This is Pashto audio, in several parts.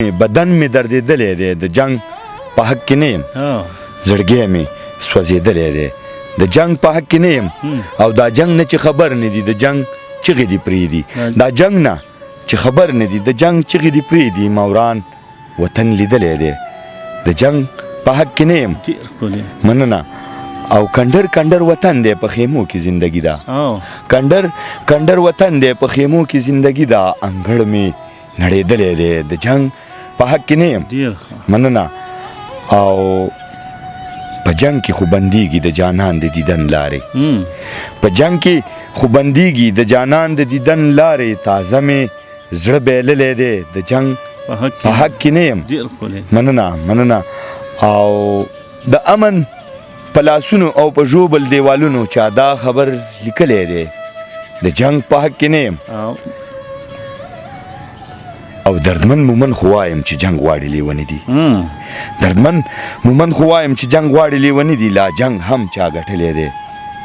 بدن می دردېدلی دی د جنگ په حق کې نه یم زړګی مې سوځېدلی دی د جنگ په حق کې نه یم او دا جنگ نه چې خبر نه دي د جنگ چغې دي پرېږدي دا جنگ نه چې خبر نه دي د جنگ چغې دي پرېږدي موران وطن لیدلی دی د جنگ په حق کې نه یم مننه او کندر کندر وطن دی په خیمو کې زندگی دا کندر کندر وطن دی په خیمو کې زندگی دا انګړ مې نړېدلی دی د جنگ په حق کې نه یم مننه او په جنگ کې خو بندېږي د جانان د دیدن لارې په جنگ کې خو بندېږي د جانان د دیدن لارې تازه مې زړه بایللی دی د جنگ په حق کې نه یم مننه مننه او د امن په لاسونو او په ژوبل دیوالونو چا دا خبر لیکلی دی د جنگ په حق کې نه یم او دردمن مومن خو وایم چې جنگ غواړي لیونی دي دردمن مومن خو وایم چې جنگ غواړي لیونی دي لا جنگ هم چا ګټلی دی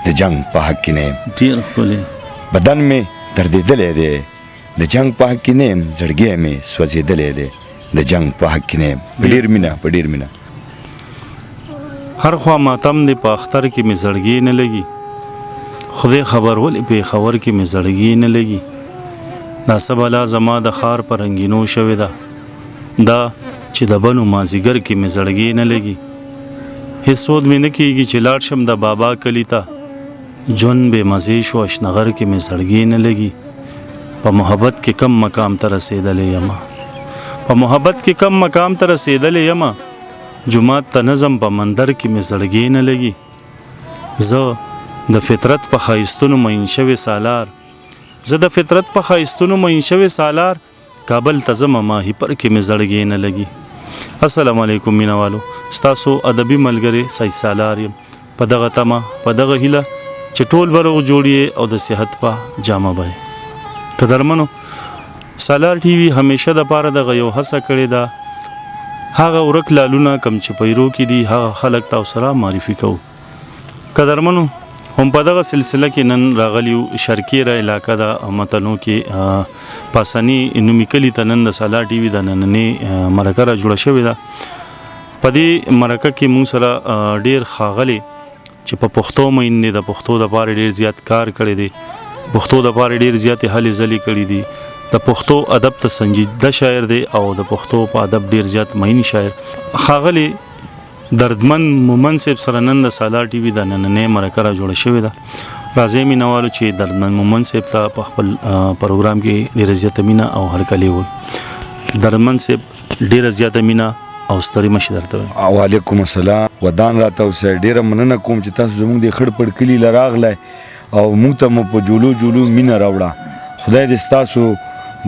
د جنگ په حق کې نه یم بدن مې دردېدلی دی د جنگ په حق کې نه یم زړګی مې سوځېدلی دی د جنگ په حق کې نه یم په ډېر مینه په ډېر مینه هر خوا ماتم دی په اختر کې مې زړګی نه لګي خدای خبر ولې پېښور کې مې زړګی نه لګي دا سبلا زما د ښار په رنګینو شوې ده دا چې د بنو مازیګر کې مې زړګی نه لګي هېڅ سود مې نه کېږي چې لاړ شم د بابا کلي ته ژوند بې مزې شو اشنغر کې مې زړګی نه لګي په محبت کې کم مقام ته رسېدلی یمه په محبت کې کم مقام ته رسېدلی یمه جومات ته نظم په مندر کې مې زړګی نه لګي زه د فطرت په ښایستونو مین شوې سالار زه د فطرت په ښایستونو مین شوې سالار کابل ته ځمه ماهي پر کې مې زړګی نه لګي السلام علیکم مینوالو ستاسو ادبي ملګری سید سالار یم په دغه تمه په دغه هیله چې ټول به روغ جوړ او د صحت په جامه به قدرمنو سالار ټي وي همیشه د پاره دغه یو هڅه کړې ده هغه ورک لالونه کم چې پیرو کې دي هغه خلک تاسو سره معرفي کوو قدرمنو هم په دغه سلسله کې نن راغلیو شرکیره علاقه د متنو کې پاسانی نومي کلي ته نن د سالار ټي وي د نننې مرکه را جوړه شوې ده په دې مرکه کې موږ سره ډېر ښاغلي چې په پښتو میندې د پښتو دپاره ډېر زیات کار کړی دی پښتو دپاره ډېر زیاتې هلې ځلې کړي دي د پښتو ادب ته سنجیده شاعر دی او د پښتو په ادب ډېر زیات مین شاعر ښاغلي دردمن مومن صاحب سره نن د سالار ټي وي د نننې مرکه را جوړه شوې ده راځئ مینوالو چې دردمن مومن صاحب ته په خپل پروګرام کې ډېره زیاته مینه او هرکلی وایي دردمن صاحب ډېره زیاته مینه او ستړي مشي درته وایم وعلیکم السلام ودان راته اوسئ ډېره مننه کوم چې تاسو زموږ د خړ پړ کلي له راغلی او موږ ته مو په جولو جولو مینه راوړه خدای دې ستاسو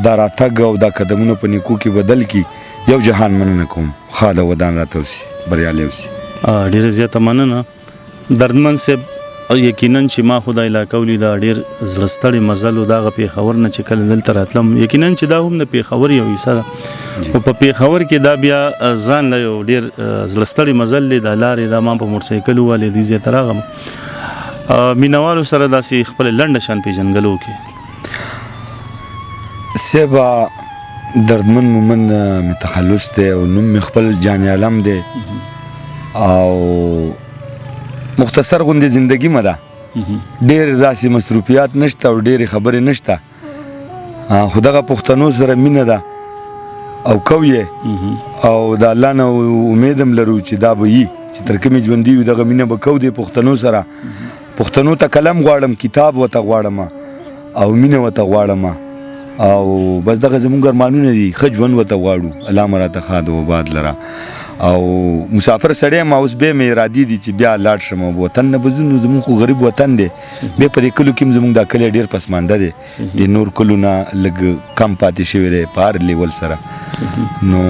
دا راتګ او دا قدمونه په نیکو کې بدل کړي یو جهان مننه کوم ښه ده ودان راته اوسي بریالی اوسي ډېره زیاته مننه دردمن صاحب یقینا چې ما خو دا علاقه ولیده ډېر زړه ستړی مزل و د هغه پېښور نه چې کله دلته راتلم یقینا چې دا هم د پېښور یو حصه ده خو په پېښور کې دا بیا ځان له یو ډېر زړه ستړی مزل دی دا لارې دا ما په موټرسایکل ووالې دې ځای ته راغلم مینوالو سره داسې خپل لنډه شان پیژنګلو کې صاحبه دردمن مومن مې تخلص دی او نوم مې خپل جان عالم دی او مختصر غوندې زندگی مه ده ډېر داسې مصروفیات نشته او ډېرې خبرې نشته خو دغه پښتنو سره مینه ده او کوي او د الله نه امید هم لرو چې دا به وي چې تر کومې ژوندي وي دغه مینه به کوو د پښتنو سره پښتنو ته قلم غواړم کتاب ورته غواړم او مینه ورته غواړم او بس دغه زمونږ ارمانونه دي ښه ژوند ورته غواړو الله مو راته ښاد و باد لره او مسافر سړی یم اوس بیا مې ارادې دي چې بیا لاړ شم وطن نه به ځو نو زمونږ خو غریب وطن دی بیا په دې کلو کې هم زمونږ دا کلی ډېر پسمانده دی د نور کلو نه لږ کم پاتې شوی دی په هر لیول سره نو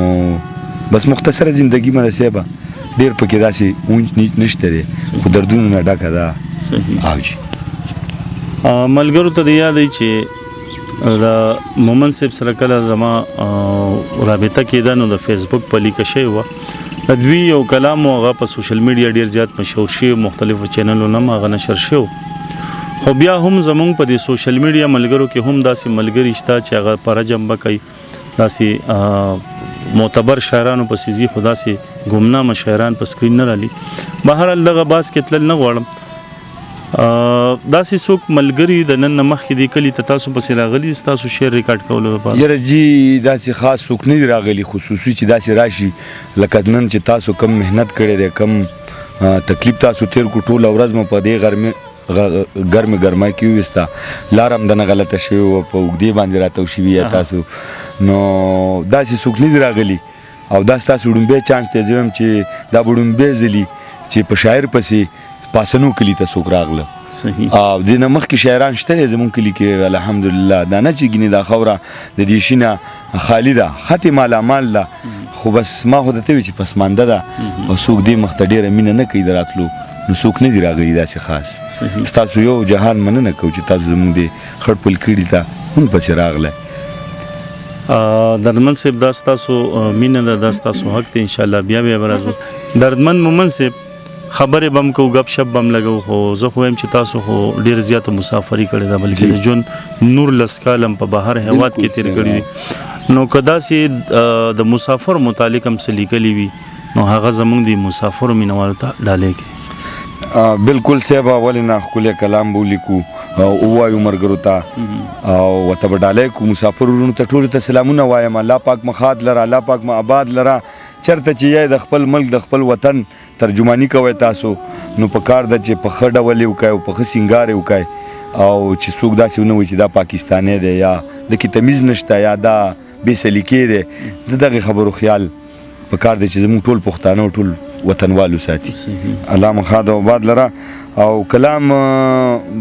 بس مختصره زندګي مه ده صاحبه ډېر پکې داسې اونچ نیچ نشته دی خو دردونو نه ډکه ده او جي ملګرو ته د یاد دی چې د مومن صاحب سره کله زما رابطه کېده نو د فیسبوک په لیکه شوې وه د دوی یو کلام و هغه په سوشل میډیا ډېر زیات مشهور شوی مختلفو چینلونو هم هغه نشر شو خو بیا هم زمونږ په دې سوشل میډیا ملګرو کې هم داسې ملګري شته چې هغه پره جنبه کوي داسې معتبر شاعرانو پسې ځي خو داسې ګمنامه شاعران په سکرین نه رالي. بهرحال دغه باز کې تلل نه غواړم. داسې څوک ملګري د نن نه مخکې دې کلي ته تاسو پسې راغلي ستاسو شعر ریکارډ کولو لپاره؟ یاره جی داسې خاص څوک نه دي راغلي، خصوصي چې داسې راشي لکه نن چې تاسو کم محنت کړی دی، کم تکلیف تاسو تیر کو، ټوله ورځ مو په دې ګرمې ګرمای کې وویسته، لاره هم دنه غلطه شوې وه، په اوږدې باندې راتاو شوي یا تاسو، نو داسې څوک نه دي راغلي. او دا ستاسو ړومبی چانس دی، زه وایم چې دا به ړومبی ځلي چې په شاعر پسې پاسنو کلي ته څوک راغله. صحیح. او دې نه مخکې شاعران شته دی زمونږ کلي کې الحمدلله. دا نه چې ګینې دا خاوره د دې شي نه خالي ده، خطې مالامال ده، خو بس ما خو درته وي چې پسمانده ده او څوک دې مخ ته ډېره مینه نه کوي د راتلو، نو څوک نه دي راغلي داسې خاص. ستاسو یو جهان مننه کوو چې تاسو زمونږ د خړ پل کلي ته هم پسې راغلی. دردمن صاحب دا ستاسو مینه ده، دا ستاسو حق دی، انشاءالله بیا به راځو. دردمن مومن صاحب خبرې به هم کوو، گپ شپ به هم لګو، خو زه خو وایم چې تاسو خو ډېر زیاته مسافري کړې ده، بلکې د ژوند نور لس کال هم په بهر هیواد کې تېر کړي دي. نو که داسې د مسافر متعلق هم څه لیکلي وي نو هغه زموږ د مسافرو مینوالو ته ډالۍ کړي. بالکل صاحب، ولې نه ښکلی کلام به ولیکو او ووایو ملګرو ته او ورته به ډالۍ کړو. مسافر وروڼو ته ټولو ته سلامونه وایم، الله پاک مو ښاد لره، الله پاک مو آباد لره. چېرته چې یې د خپل ملک د خپل وطن ترجماني کوئ تاسو، نو په کار ده چې په ښه ډول یې وکړئ او په ښه سینګار یې وکړئ، او چې څوک داسې ونه وایي چې دا پاکستانی دی یا د کې تمیز نشته یا دا بې سلیقې دی. د دغې خبرو خیال په کار دی چې زموږ ټول پښتانه او ټول وطنوالو ساتي. الله مو ښاد او آباد لره. او کلام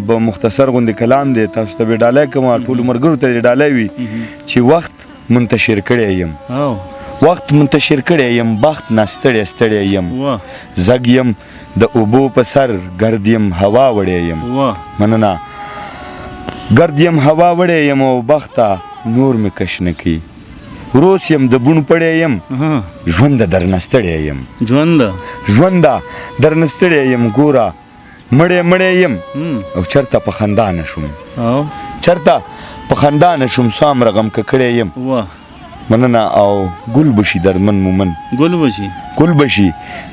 به مختصر غوندې کلام دی، تاسو ته به ډالۍ کوم، ټولو ملګرو ته یې ډالۍ وي چې وخت منتشر کړی یم، وخت منتشر کړی یم، بخت ناستړی ستړی یم، زګ یم د اوبو په سر، ګرد یم هوا وړی یم. مننه. ګرد یم هوا وړی یم او بخته نور مې کش نه کوي، وروس یم د بڼ پړی یم، ژونده درنه ستړی یم، ژونده درنه ستړی یم، ګوره مړی مړی یم او چرته په خندا نه شوم، چرته په خندا نه شوم، سام رغم ککړی یم. مننه. او ګل بشي دردمن مومن، ګل بشي، ګل بشي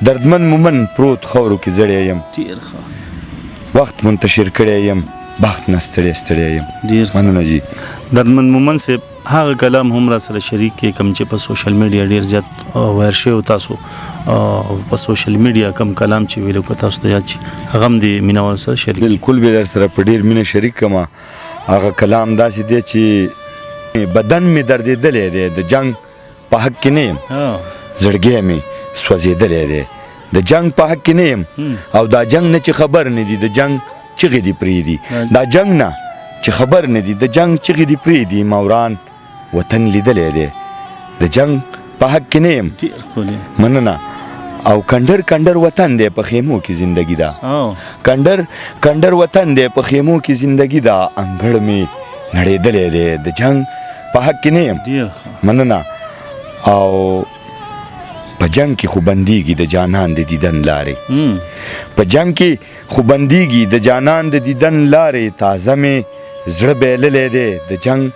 دردمن مومن، پروت خاورو کې زړی یم، وخت منتشر کړی یم، بخت نه ستړی ستړی یم. ډېر مننه جی. دردمن مومن صاحب هغه کلام هم را سره شریک کې کوم چې په سوشل میډیا ډېر زیات وایرل شوی، تاسو په سوشل میډیا کوم کلام چې ویلو که تاسو ته یاد شي هغه هم د مینوالو سره شریک؟ بالکل به در سره په ډېر مینه شریک کړم. هغه کلام داسې دی چې بدن مې دردېدلی دی، د جنگ په حق کې نه یم، زړګی مې سوځېدلی دی، د جنگ په حق کې نه یم، او دا جنگ نه چې خبر نه دي، د جنگ چغې دي پرېږدي، دا جنگ نه چې خبر نه دي، د جنگ چغې دي پرېږدي، ما وران وطن لیدلی دی، د جنگ په حق کې نه یم. مننه. او کندر کندر وطن دی په خیمو کې زندگی ده، کندر کندر وطن دی په خیمو کې زندگی ده، انګړ مې نړېدلی دی، د جنگ په حق کې نه یم. مننه. او په جنگ کې خو بندیږي د جانان د دیدن لارې، په جنگ کې خو بندیږي د جانان د دیدن لارې، تازه مې زړه بیللی دی، د جنگ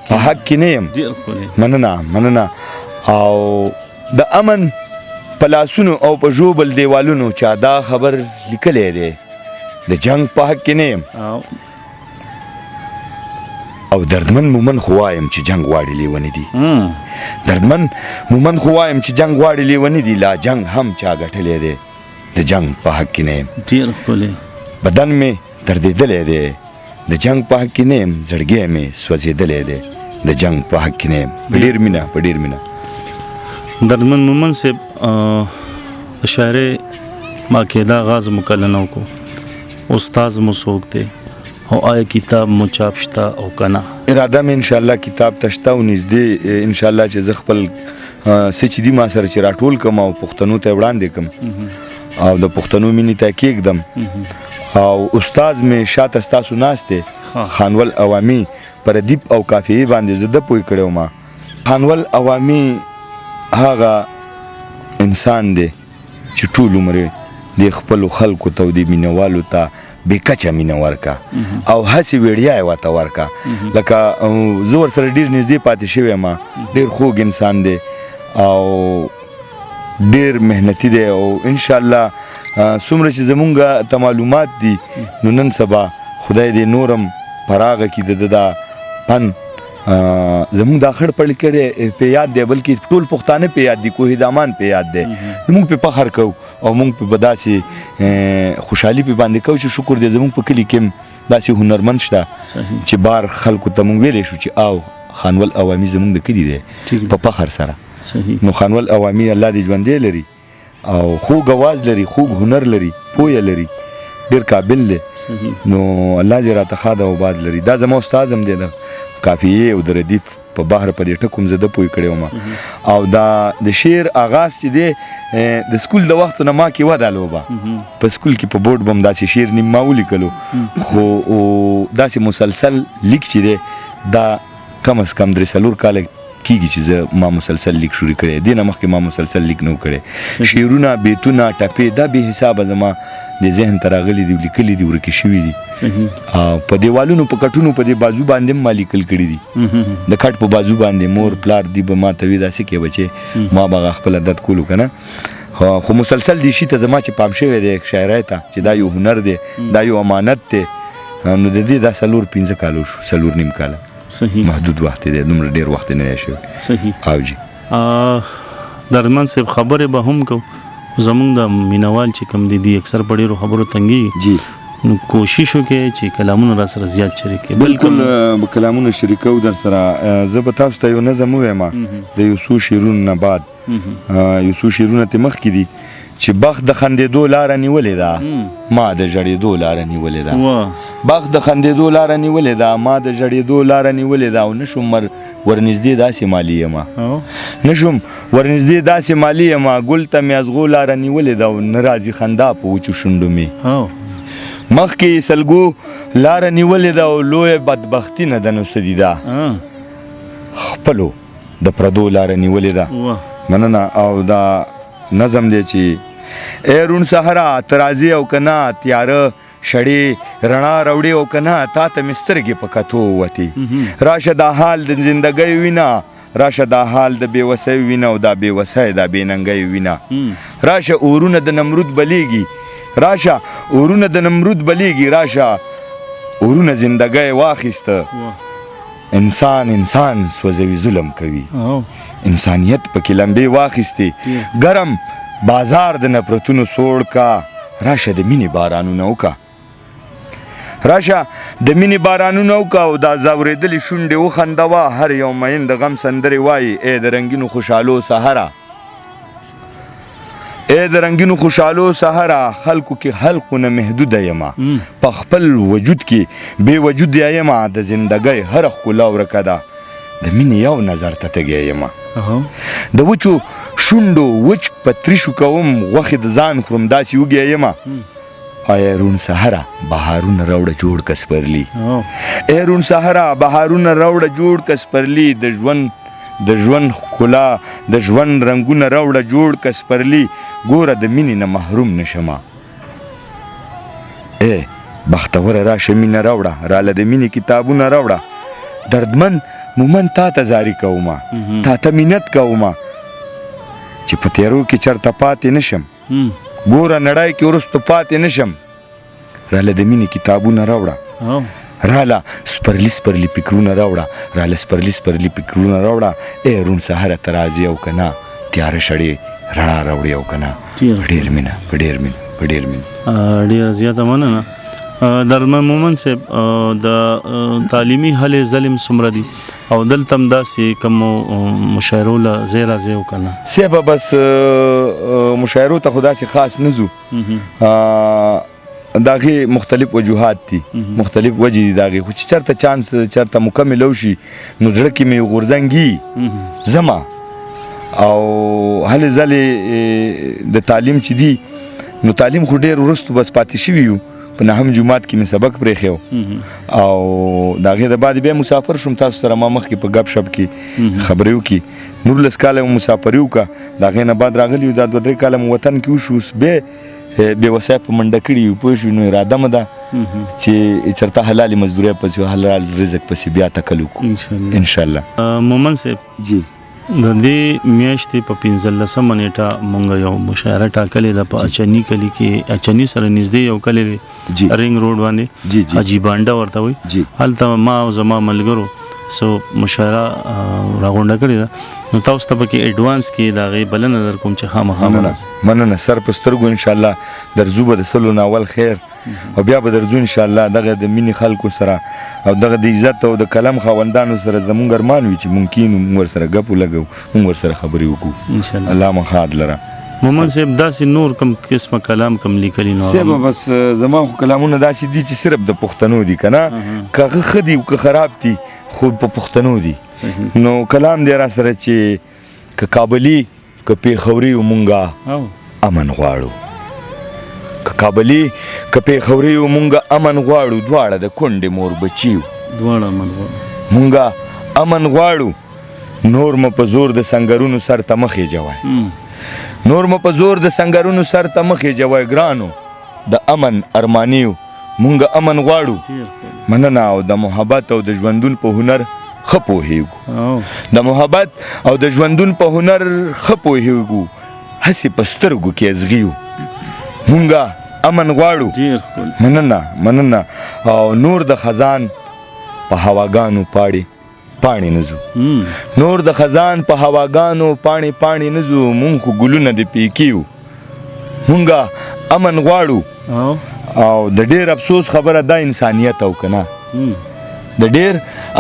په حق کې نه یم. مننه. مننه. او د امن په لاسونو او په ژوبل دیوالونو چا دا خبر لیکلی دی، د جنگ په حق کې نه یم. او دردمن مومن خو وایم چې جنگ غواړي لیونی دي، دردمن مومن خو وایم چې جنگ غواړي لیونی دي، لا جنگ هم چا ګټلی دی، د جنگ په حق کې نه یم. ډېر ښکلی. بدن مې دردېدلی دی، د جنگ په حق کې نه یم، زړګی مې سوځېدلی دی، د جنگ په حق کې نه یم. په ډېر مینه، په ډېر مینه. دردمن مومن صاحب د شاعرۍ ما کېدا آغاز مو کله نه وکړو، استاذ مو څوک دی او آیا کتاب مو چاپ شته او که نه؟ اراده مې انشاءالله کتاب ته شته او نږدې انشاءالله چې زه خپل څه چې دي ما سره چې راټول کړم او پښتنو ته یې وړاندې کړم او د پښتنو مینې ته یې کېږدم. او استاذ مې شاته ستاسو ناست دی، خانول عوامي، پر ادیب او کافیې باندې زه ده پوه کړی وم. خانول عوامي هغه انسان دی چې ټول عمر د خپلو خلکو ته او د مینوالو ته بې کچه مینه ورکه او هسې ویړیا یې ورته ورکه. لکه زه ورسره ډېر نږدې پاتې شوی یم، ډېر خوږ انسان دی او ډیر محنتي دی او ان شاء الله څومره چې زمونږ ته معلومات دي نو نن سبا خدای دې نورم پراغه کړي د دا فن زمونږ دا خړ پړ کړي په یاد دی بلکې ټول پښتانه په یاد دي کوه دامان په یاد دی موږ په فخر کوو او موږ په بداسي خوشحالي په باندې کوو چې شکر دې زمونږ په کلی کې داسې هنرمند شته چې بار خلکو ته موږ ویلی شو چې او خانول عوامي زمونږ د کلي دی په فخر سره نو خانول عوامي الله دې ژوندی لري او خوږ اواز لري خوږ هنر لري پوهه لري ډېر قابل دی نو الله دې راته ښاده او باد لري دا زما استاد هم دی د قافیې او د ردیف په بحر په دې ټکو هم زه ده پوه کړی وم او دا د شعر آغاز چې دی د سکول د وختو نه ما کې وه دا لوبه په سکول کې په بورډ به هم داسې شعر نیم ما ولیکلو خو داسې مسلسل لیک چې دی دا کم از کم 3-4 کاله کیږي چې زه ما مسلسل لیک شروع کړی دې نه مخکې ما مسلسل لیک نه و کړی شعرونه بیتونه ټپې دا بې حسابه زما د ذهن ته راغلي دي لیکلي دي ورکې شوي دي په دیوالونو په کټونو په دې بازو باندې هم ما لیکل کړي دي د کټ په بازو باندې مور پلار دی به ما ته وي داسې کې بچې ما به خپل عادت کولو که نه خو مسلسل دې شي ته زما چې پام شوی دی شاعرۍ ته چې دا یو هنر دی دا یو امانت دی نو د دې دا 4-5 کالو شو 4.5 کاله صحیح محدود وخت دی دومره ډیر وخت نه دی شوی صحیح او جی درمن صاحب خبرې به هم کو زمونږ د مینوال چې کم دي اکثر په ډېرو خبرو تنګي جی نو کوشش وکړئ چې کلامونه را سره زیات شریک کړئ بالکل کلامونه شریکو در سره زه به تاسو ته یو نظم ووایم د یو څو شعرونو نه بعد یو څو شعرونه ترې مخکې دي چې بخت د خندېدو لاره نیولې ده ما د ژړېدو لاره نیولې ده بخت د خندېدو لاره نیولې ده ما د ژړېدو لاره نیولې ده او نشم ورنږدې داسې مالي یمه نشم ورنږدې داسې مالي یمه ګل ته مې ازغو لاره نیولې ده او نه راځي خندا په وچو شونډو مې مخکې سلګو لاره نیولې ده او لویه بدبختي نه ده نو څه دي ده خپلو د پردو لاره نیولې ده مننه او دا نظم دی چې اے رون سهرا ترازی او کنا تیاره شړې رڼا راوړې او کنا تا ته مې سترګې په کتو وتې راشه دا حال د زندګۍ وینا راشه دا حال د بېوسۍ وینا او دا بېوسۍ دا بېننګۍ وینا راشه اورونه د نمرود بلیږي راشه اورونه د نمرود بلیږي راشه اورونه زندګۍ واخیسته انسان سوځوي ظلم کوي انسانیت پکې لمبې واخیستې ګرم بازار د نفرتونو سوړ کا راشه د مینې بارانونه وکړه راشه د مینې بارانونه وکړه او دا ځورېدلې شونډې وخندوه هر یو مین د غم سندرې وایي ای د رنګینو خوشحالو سهره ای د رنګینو خوشحالو سهره خلکو کې خلقونه محدوده یمه په خپل وجود کې بې وجوده یمه د زندګۍ هره ښکلا ورکه ده د مینې یو نظر ته تږی یمه د وچو شونډو وچ پتریشو کوم غوښې د ځان خورم داسې وږی یمه آیا رون سهره بهارونه راوړه جوړ که سپرلي ای رون سهره بهارونه راوړه جوړ که سپرلي د ژوند ښکلا د ژوند رنګونه راوړه جوړ که سپرلي ګوره د مینې نه محروم نشمه ای بختوره راشه مینه راوړه راله د مینې کتابونه راوړه دردمن مومن تا ته زاری کومه تا ته مینت کومه چې په تیرو کې چرته پاتې نشم ګوره نړۍ کې وروسته پاتې نشم راله د مینې کتابونه راوړه راله سپرلي فکرونه راوړه راله سپرلي فکرونه راوړه ای رون سهره ته راځي او که نه تیاره شړې رڼا راوړي او که نه په ډېر مینه په ډېر مینه ډېره زیاته مننه درمن مومن صاحب د تعلیمي هلې ظلم څومره دي او دلته هم داسې کوم مشاعرو له ځای راځي او که نه صاحبه بس مشاعرو ته خو داسې خاص نه ځو د هغې مختلف وجوهات دي مختلف وجې دي د هغې خو چې چېرته چانس چېرته مکمل وشي نو زړه کې مې غورځنګي ځمه او هلې ځلې د تعلیم چې دي نو تعلیم خو ډېر وروستو بس پاتې شوي یو په نهم جومات کې مې سبق پرېښی او د هغې د بعد بیا مسافر شوم تاسو سره ما مخکې په ګپ شپ کې خبرې وکړي 19 کاله مو مسافري وکړه د هغې نه بعد راغلي یو دا 2-3 کاله مو وطن کې وشو اوس بیا بېوسۍ په منډه کړي یو پوه شوي نو اراده مه ده چې چېرته حلالې مزدورۍ پسې حلال رزق پسې بیا تکل وکړو انشاءالله مومن صاحب جی د دې میاشتې په 15 نیټه مونږ یو مشاعره ټاکلې ده په اچنی کلی کې اچنی سره نږدې یو کلی دی رنګ روډ باندې حاجی بانډا ورته وي هلته ما او زما ملګرو سو مشاعره راغونډه کړې ده نو تاسو ته پکې اډوانس کې دا غي بلنه در کوم چې خامخا مننه سر په سترګو ان شاء الله درځو به د سلو ناول خیر او بیا به درځو ان شاء الله دغه د مینې خلکو سره او دغه د عزت او د کلم خاوندانو سره زمونږ ارمان وي چې ممکن موږ ورسره ګپ ولګو موږ ورسره خبرې وکړو ان شاء الله الله مخاد لره محمد صاحب داسې نور کم قسمه کلام کم لیکلی نو صاحب بس زما خو کلامونه داسې دي چې صرف د پښتنو دي کنه که ښه دي که خراب دي خو په پښتنو دي نو کلام دی را سره چې که کابلی که پیښوري مونږه امن غواړو که کابلی که پیښوري مونږه امن غواړو دواړه د کونډې مور بچیو دواړه امن غواړو مونږه امن غواړو نور مو په زور د سنگرونو سر ته مخې جوای نور مو په زور د سنگرونو سر ته مخې جوای ګرانو د امن ارمانیو مونږه امن غواړو مننه او د محبت او د ژوندون په هنر ښه پوهیږو د محبت او د ژوندون په هنر ښه پوهیږو هسې په سترګو کې ازغیو مونږه امن غواړو مننه او نور د خزان په هواګانو پاڼې نزو نور د خزان په هواګانو پاڼې نزو مونږ خو ګلونه د پیکیو مونږه امن غواړو او د ډیر افسوس خبره دا انسانیت او کنه د ډیر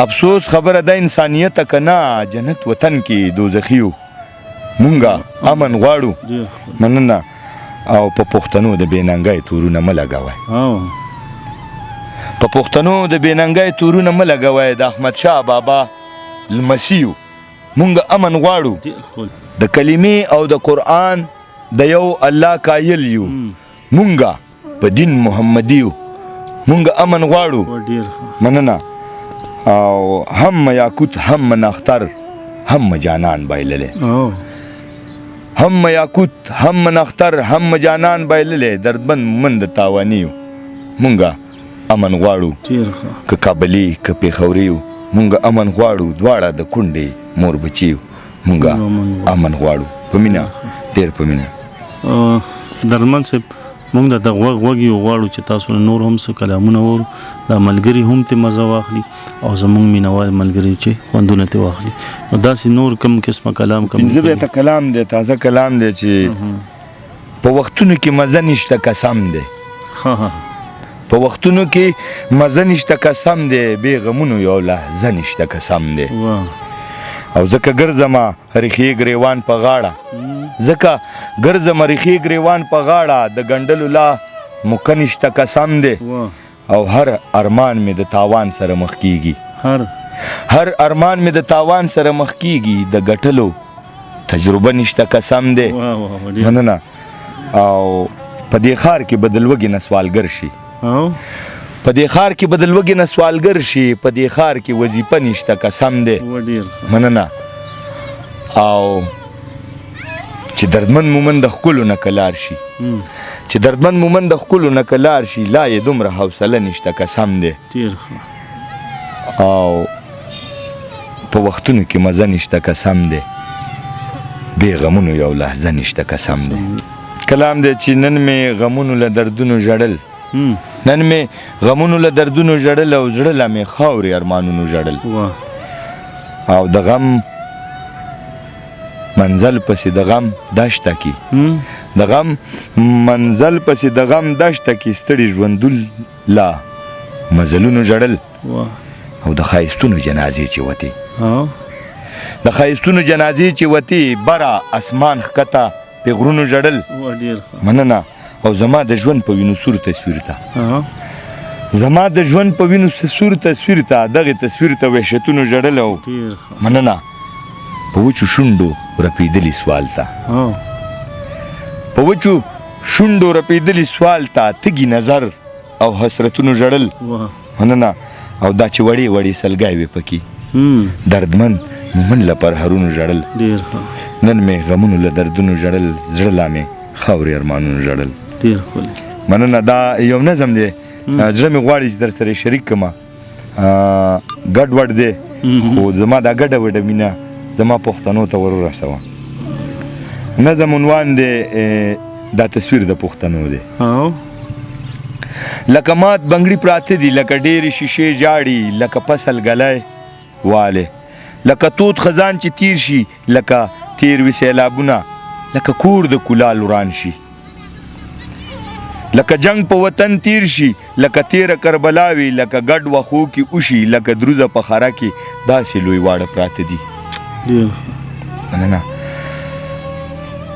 افسوس خبره دا انسانیت کنه جنت وطن کې دوزخیو مونږه امن غواړو مننه او په پښتنو د بېننګۍ تورونه مه لګوئ په پښتنو د بېننګۍ تورونه مه لګوئ د احمدشاه بابا لمسیو مونږه امن غواړو د کلمې او د قرآن د یو الله قایل یو مونږه په دین محمدیو مونږه امن غواړو مننه او هم یاقوت هم نختر هم جانان بایللې هم یاقوت هم نختر هم جانان بایللې دردمن مومن د تاوانیو مونږه امن غواړو که کابلی که پیښوري مونږه امن غواړو دواړه د کونډې مور بچیو مونږه امن غواړو په مینه ډېر په مینه درمن صاحب مونږ د غوږ یو غواړو چې تاسو نور هم څه کلامونه وورو دا ملګري هم ته مزه واخلي او زمونږ مینوال ملګري چې خوندونه ته واخلي نو داسې نور کم قسمه کلام کم زه ته کلام دی تازه کلام دی چې په وختونو کې مزه نشته قسم دی په وختونو کې مزه نشته قسم دی بې غمونو یو لحظه نشته قسم دی او ځکه ګرځمه ریښې ګریوان په غاړه ځکه ګرځمه ریښې ګریوان په غاړه د ګنډلو لا موقع نشته قسم دی او هر ارمان مې د تاوان سره مخ کیږي هر ارمان مې د تاوان سره مخ کیږي د ګټلو تجربه نشته قسم دی مننه او په دې ښار کې بدلوږي نه سوالګر شي په دې ښار کې بدلوږي نه سوالګر شي په دې ښار کې وظیفه نشته قسم دی مننه او چې دردمن مومن د ښکلو نه کلار شي چې دردمن مومن د ښکلو نه کلار شي لا یې دومره حوصله نشته قسم دی او په وختونو کې مزه نشته قسم دی بې غمونو یو لحظه نشته قسم دی کلام دی چې نن مې غمونو له دردونو ژړل نن مې غمونو له دردونو ژړل او زړه له مې خاورې ارمانونو ژړل او د غم منزل پسې د غم دشته کې د غم منزل پسې د غم دشته کې ستړي ژوندون لا مزلونو ژړل او د ښایستونو جنازې چې وتې د ښایستونو جنازې چې وتې بره اسمان ښکته پې غرونو ژړل مننه او زما د ژوند په وینو سور تصویر ته زما د ژوند په وینو سور تصویر ته دغه تصویر ته وحشتونو ژړل او مننه په وچو شونډو رپېدلي سوال ته په وچو شونډو رپېدلي سوال ته تږي نظر او حسرتونو ژړل مننه او دا چې وړې وړې سلګۍ وې پکې دردمن مومن له پرهرونو ژړل نن مې غمونو له دردونو ژړل زړه لا مې خاورې ارمانونو ژړل مننه دا یو نظم دی زړه مې غواړي چې در سره شریک کړمه ګډ وډ دی خو زما دا ګډه وډه مینه زما پښتنو ته ور ورسوه. نظم عنوان دی دا تصویر د پښتنو دی. لکه مات بنګړي پراته دي، لکه ډېرې شیشې جاړي، لکه فصل ګلی والی، لکه تود خزان چې تیر شي، لکه تیر وي سیلابونه، لکه کور د کلال وران شي، لکه جنگ په وطن تیر شي، لکه تیره کربلا وي، لکه ګډ وښو کې اوشي، لکه دروزه په خره کې داسې لوی واړه پراته دي. مننه.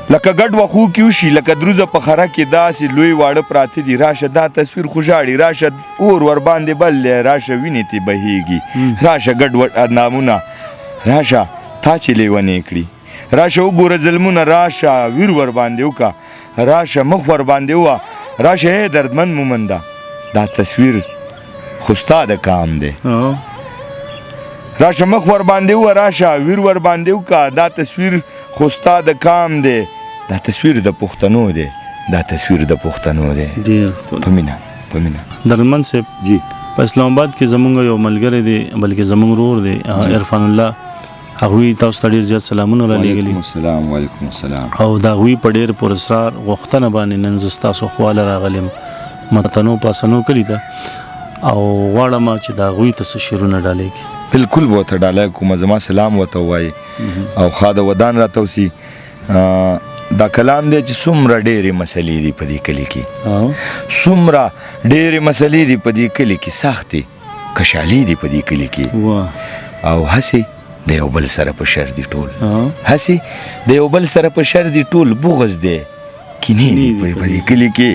لکه ګډ وښو کې وشي، لکه دروزه په خره کې داسې لوی واړه پراته دي. راشه دا تصویر خو ژاړي، راشه اور ورباندې بل دی، راشه وینې تې بهیږي، راشه ګډ وډ نامونه، راشه تا چې لیونې کړي، راشه وګوره ظلمونه، راشه ویر ورباندې وکړه، راشه مخ ورباندې ووه، راشه ای دردمند مومنده، دا تصویر خو ستا د کام دی. راشه مخ ورباندې ووه، راشه ویر ورباندې وکړه، دا تصویر خو ستا د کام دی. دا تصویر د پښتنو دی، دا تصویر د پښتنو دی. په مینه په مینه. درمن صاحب جی په اسلام آباد کې زمونږ یو ملګری دی، بلکې زمونږ ورور دی عرفان الله، هغوی تاسو ته ډېر زیات سلامونه رالیږلي. وعلیکم السلام. او د هغوی په ډېر پراسرار غوښتنه باندې نن زه ستاسو خواله راغلم متنو پاسنو کلي ته، او غواړم چې د هغوی ته څه شعرونه ډالېږي. بالکل به ورته ډالۍ کوم، زما سلام ورته ووایي او ښه د ودان راته وسي. دا کلام دی چې څومره ډېرې مسلې دي په دې کلي کې، څومره ډېرې مسلې دي په دې کلي کې، سختې کشالي دي په دې کلي کې، او هسې د یو بل سره په شر دي ټول، هسې د یو بل سره په شر دي ټول، بغض دی کینې دي په دې کلي کې،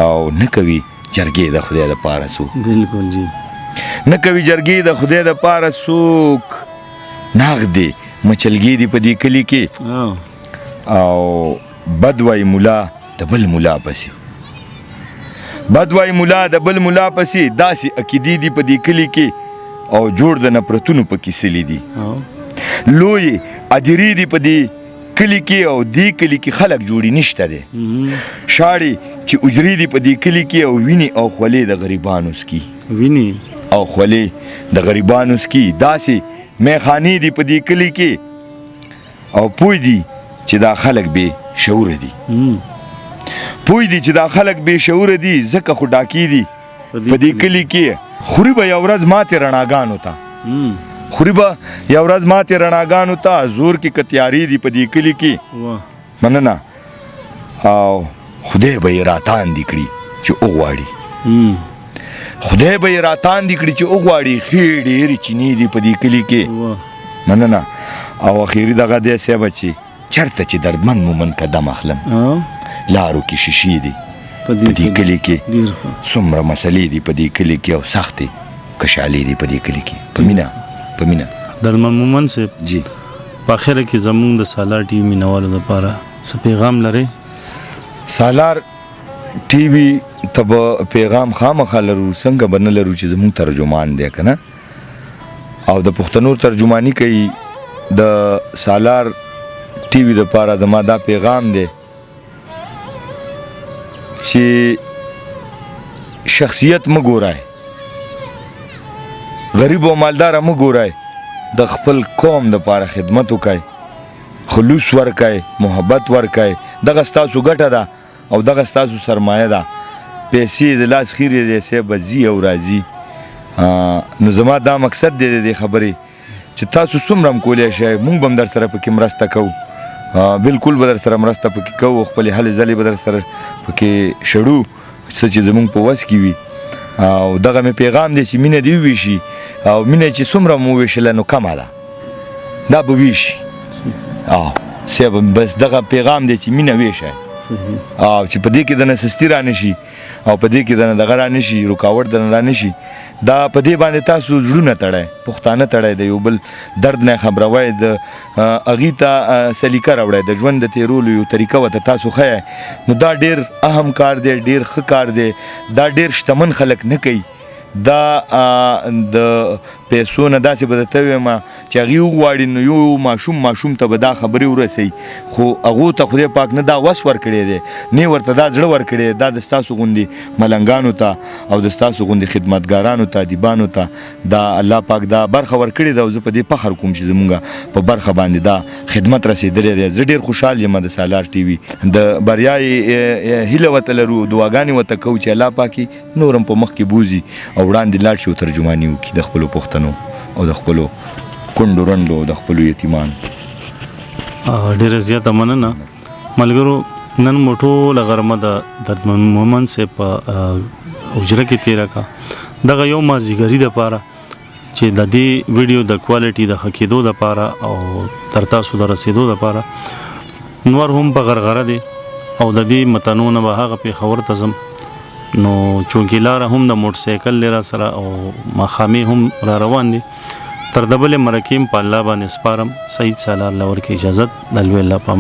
او نه کوي جرګې د خدای دپاره څوک. بالکل جی. نه کوي جرګې د خدای دپاره څوک، ناغ دی مچلګي دي په دې کلي کې، او بد وایي ملا د بل ملا پسې، بد وایي ملا د بل ملا پسې، داسې عقیدې دي په دې کلي کې، او جوړ د نفرتونو پکې سلي دي. لوی ادیرې دي په دې کلي کې، او دې کلي کې خلک جوړي نشته دی. شاړې چې اجرې دي په دې کلي کې، او وینې او خولې د غریبانو سکي، وینې او خولې د غریبانو سکي، داسې میخانې دي په دې کلي کې، او پوه دي چې دا خلک بې شعوره دي، پوه دي چې دا خلک بې شعوره دي، ځکه خو ډاکې دي په دې کلي کې. خوري به یو ورځ ماتې رڼاګانو ته، خوري به یو ورځ ماتې رڼاګانو ته، زور کې که تیارې دي په دې کلي کې. مننه. او خدای به یې راتاندې کړي چې وغواړي، خدای به یې راتاندې کړي چې وغواړي، ښې ډېرې چینې دي په دې کلي کې. مننه. او اخیري دغه دی صاحبه چې چېرته چې دردمند مومن قدم اخلم، لارو کې شیشې دي په دې کلي کې، څومره مسلې دي په دې کلي کې، او سختې کشالې دي په دې کلي کې. په مینه په مینه. درمن مومن صاحب جی، په اخره کې زمونږ د سالار ټي وي مینوالو دپاره څه پیغام لرئ؟ سالار ټي وي ته به پیغام خامخا لرو، څنګه به نه لرو چې زمونږ ترجمان دی که نه، او د پښتنو ترجماني کوي. د سالار ټي وي دپاره زما دا پیغام دی چې شخصیت مه ګورئ، غریب او مالداره مه ګورئ، د خپل قوم دپاره خدمت وکئ، خلوص ورکئ، محبت ورکئ. دغه ستاسو ګټه ده او دغه ستاسو سرمایه ده. پیسې د لاس خیرې دی صاحب، ځي او راځي. نو زما دا مقصد دی د دې خبرې چې تاسو څومره هم کولی شئ، موږ به هم در سره پکې مرسته کوو، بالکل به در سره مرسته پکې کوو، خپلې هلې ځلې به در سره پکې شړو څه چې زموږ په وس کې وي. او دغه مې پیغام دی چې مینه دې وویشي، او مینه چې څومره مو وویشله نو کمه ده، دا به ویشي. او صاحب بس دغه پیغام دی چې مینه ویشئ، او چې په دې کې دنه سستي را نشي، او په دې کې دنه دغه را نشي، رکاوټ دنه را نشي. دا په دې باندې تاسو زړونه تړئ، پښتانه تړئ، د یو بل درد نه خبروئ، د هغې ته سلیقه راوړئ، د ژوند د تېرولو یو طریقه ورته تاسو ښیئ. نو دا ډېر اهم کار دی، ډېر ښه کار دی. دا ډېر شتمن خلک نه کوي، دا د پیسو نه داسې به درته ووایم چې هغې وغواړي نو یو ماشوم ته به دا خبرې ورسوي خو هغو ته خدای پاک نه دا وس ورکړی دی نه ورته دا زړه ورکړی دی دا د ستاسو غوندې ملنګانو ته او د ستاسو غوندې خدمتګارانو ته ادیبانو ته دا الله پاک دا برخه ورکړې ده او زه په دې فخر کوم چې زمونږ په برخه باندې دا خدمت رسېدلی دی زه ډېر خوشحال یم د سالار ټي وي د بریا هیله ورته لرو دعاګانې ورته کوو چې الله پاک نور هم په مخکې بوځي او وړاندې لاړ شي او ترجماني وکړي د خپلو پښتنو او د خپلو کونډو رنډو او د خپلو یتیمانو ډېره زیاته مننه ملګرو نن مو ټوله غرمه د دردمن مومن صاحب په حجره کې تېره کړه دغه یو مازدیګري دپاره چې د دې ویډیو د کوالټي د ښه کېدو دپاره او تر تاسو د رسېدو دپاره نور هم په غرغره دی او د دې متنونه به هغه پېښور ته ځم نو چونکې لاره هم د موټرسایکل دی را سره او ماښامې هم را روان دي تر د بلې مرکې په الله باندې سپارم سعید سالار له ورکې اجازت د لوی الله په امان